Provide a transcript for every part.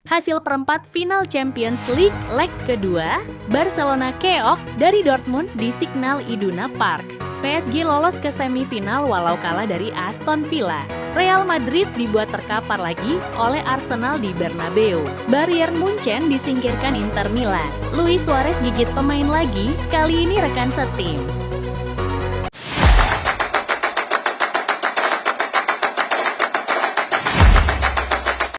Hasil perempat final Champions League leg kedua, Barcelona keok dari Dortmund di Signal Iduna Park. PSG lolos ke semifinal walau kalah dari Aston Villa. Real Madrid dibuat terkapar lagi oleh Arsenal di Bernabeu. Bayern Munchen disingkirkan Inter Milan. Luis Suarez gigit pemain lagi, kali ini rekan setim.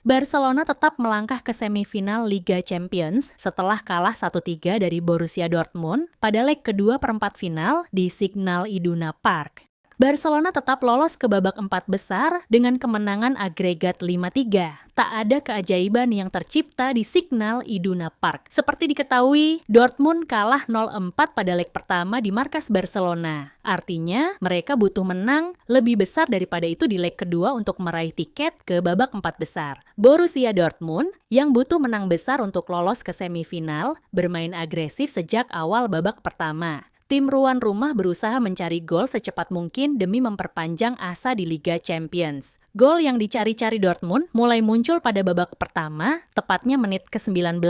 Barcelona tetap melangkah ke semifinal Liga Champions setelah kalah 1-3 dari Borussia Dortmund pada leg kedua perempat final di Signal Iduna Park. Barcelona tetap lolos ke babak 4 besar dengan kemenangan agregat 5-3. Tak ada keajaiban yang tercipta di Signal Iduna Park. Seperti diketahui, Dortmund kalah 0-4 pada leg pertama di markas Barcelona. Artinya, mereka butuh menang lebih besar daripada itu di leg kedua untuk meraih tiket ke babak 4 besar. Borussia Dortmund, yang butuh menang besar untuk lolos ke semifinal, bermain agresif sejak awal babak pertama. Tim ruan rumah berusaha mencari gol secepat mungkin demi memperpanjang asa di Liga Champions. Gol yang dicari-cari Dortmund mulai muncul pada babak pertama, tepatnya menit ke-19.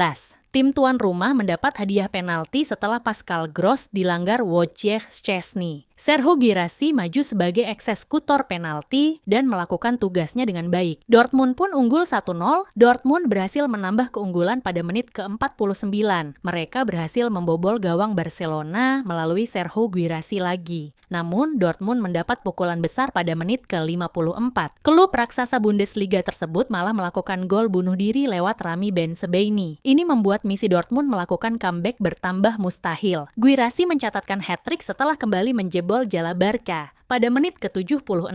Tim tuan rumah mendapat hadiah penalti setelah Pascal Gross dilanggar Wojciech Szczesny. Serhou Guirassy maju sebagai eksekutor penalti dan melakukan tugasnya dengan baik. Dortmund pun unggul 1-0. Dortmund berhasil menambah keunggulan pada menit ke-49. Mereka berhasil membobol gawang Barcelona melalui Serhou Guirassy lagi. Namun, Dortmund mendapat pukulan besar pada menit ke-54. Klub raksasa Bundesliga tersebut malah melakukan gol bunuh diri lewat Rami Bensebaini. Ini membuat misi Dortmund melakukan comeback bertambah mustahil. Guirassy mencatatkan hat-trick setelah kembali menjebol jala Barca pada menit ke-76.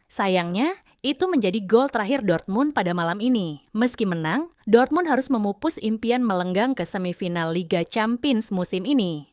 Sayangnya, itu menjadi gol terakhir Dortmund pada malam ini. Meski menang, Dortmund harus memupus impian melenggang ke semifinal Liga Champions musim ini.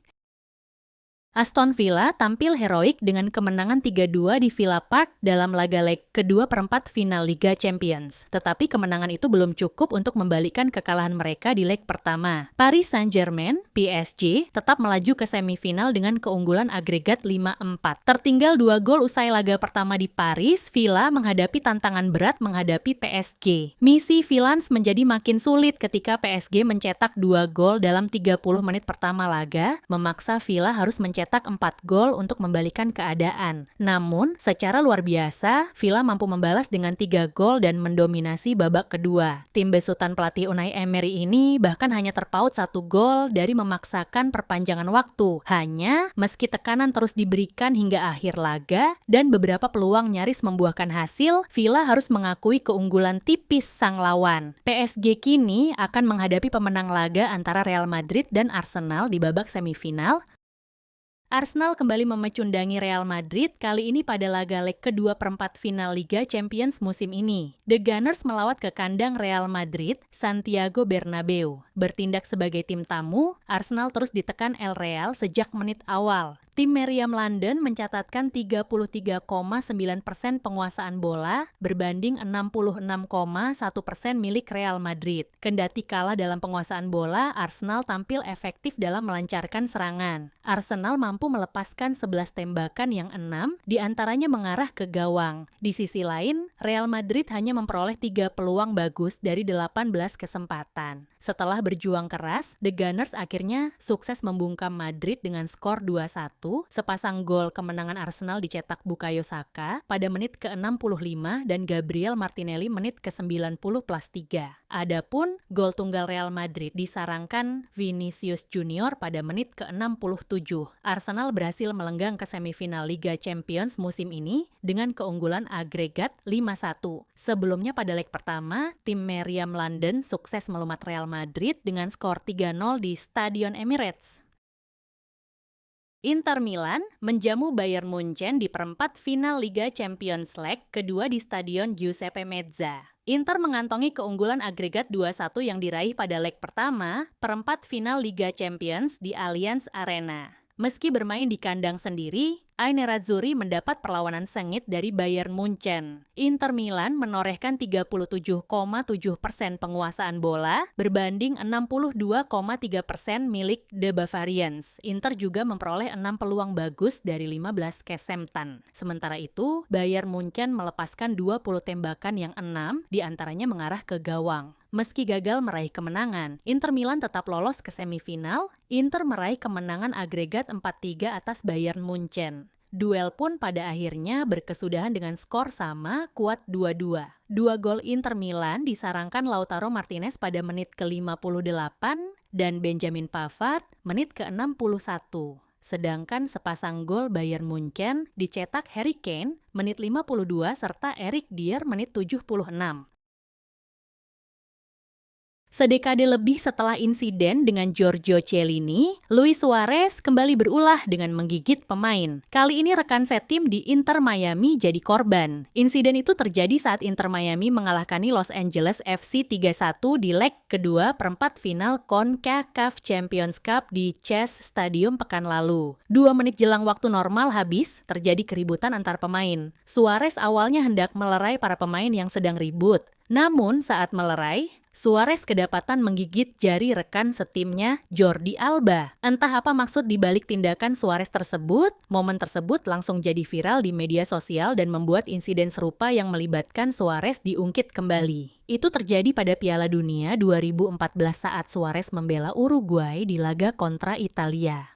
Aston Villa tampil heroik dengan kemenangan 3-2 di Villa Park dalam laga leg kedua perempat final Liga Champions. Tetapi kemenangan itu belum cukup untuk membalikkan kekalahan mereka di leg pertama. Paris Saint-Germain, PSG, tetap melaju ke semifinal dengan keunggulan agregat 5-4. Tertinggal 2 gol usai laga pertama di Paris, Villa menghadapi tantangan berat menghadapi PSG. Misi Villans menjadi makin sulit ketika PSG mencetak 2 gol dalam 30 menit pertama laga, memaksa Villa harus mencetak 4 gol untuk membalikan keadaan. Namun, secara luar biasa, Villa mampu membalas dengan 3 gol dan mendominasi babak kedua. Tim besutan pelatih Unai Emery ini bahkan hanya terpaut 1 gol dari memaksakan perpanjangan waktu. Hanya, meski tekanan terus diberikan hingga akhir laga dan beberapa peluang nyaris membuahkan hasil, Villa harus mengakui keunggulan tipis sang lawan. PSG kini akan menghadapi pemenang laga antara Real Madrid dan Arsenal di babak semifinal. Arsenal kembali memecundangi Real Madrid kali ini pada laga leg kedua perempat final Liga Champions musim ini. The Gunners melawat ke kandang Real Madrid, Santiago Bernabeu. Bertindak sebagai tim tamu, Arsenal terus ditekan El Real sejak menit awal. Tim Meriam London mencatatkan 33,9% penguasaan bola berbanding 66,1% milik Real Madrid. Kendati kalah dalam penguasaan bola, Arsenal tampil efektif dalam melancarkan serangan. Arsenal mampu melepaskan 11 tembakan yang 6 diantaranya mengarah ke gawang. Di sisi lain, Real Madrid hanya memperoleh 3 peluang bagus dari 18 kesempatan. Setelah berjuang keras, The Gunners akhirnya sukses membungkam Madrid dengan skor 2-1. Sepasang gol kemenangan Arsenal dicetak Bukayo Saka pada menit ke-65 dan Gabriel Martinelli menit ke-90+3. Adapun gol tunggal Real Madrid disarangkan Vinicius Junior pada menit ke-67. Arsenal berhasil melenggang ke semifinal Liga Champions musim ini dengan keunggulan agregat 5-1. Sebelumnya pada leg pertama, tim Meriam London sukses melumat Real Madrid dengan skor 3-0 di Stadion Emirates. Inter Milan menjamu Bayern Munchen di perempat final Liga Champions leg kedua di Stadion Giuseppe Meazza. Inter mengantongi keunggulan agregat 2-1 yang diraih pada leg pertama perempat final Liga Champions di Allianz Arena. Meski bermain di kandang sendiri, Ai Nerazzurri mendapat perlawanan sengit dari Bayern Munchen. Inter Milan menorehkan 37,7% penguasaan bola berbanding 62,3% milik The Bavarians. Inter juga memperoleh 6 peluang bagus dari 15 kesempatan. Sementara itu, Bayern Munchen melepaskan 20 tembakan yang 6 diantaranya mengarah ke gawang. Meski gagal meraih kemenangan, Inter Milan tetap lolos ke semifinal. Inter meraih kemenangan agregat 4-3 atas Bayern Munchen. Duel pun pada akhirnya berkesudahan dengan skor sama, kuat 2-2. Dua gol Inter Milan disarangkan Lautaro Martinez pada menit ke-58 dan Benjamin Pavard menit ke-61. Sedangkan sepasang gol Bayern Munchen dicetak Harry Kane menit 52 serta Eric Dier menit 76. Sedekade lebih setelah insiden dengan Giorgio Chiellini, Luis Suarez kembali berulah dengan menggigit pemain. Kali ini rekan setim di Inter Miami jadi korban. Insiden itu terjadi saat Inter Miami mengalahkan Los Angeles FC 3-1 di leg kedua perempat final CONCACAF Champions Cup di Chase Stadium pekan lalu. 2 menit jelang waktu normal habis, terjadi keributan antar pemain. Suarez awalnya hendak melerai para pemain yang sedang ribut. Namun saat melerai, Suarez kedapatan menggigit jari rekan setimnya Jordi Alba. Entah apa maksud dibalik tindakan Suarez tersebut, momen tersebut langsung jadi viral di media sosial dan membuat insiden serupa yang melibatkan Suarez diungkit kembali. Itu terjadi pada Piala Dunia 2014 saat Suarez membela Uruguay di laga kontra Italia.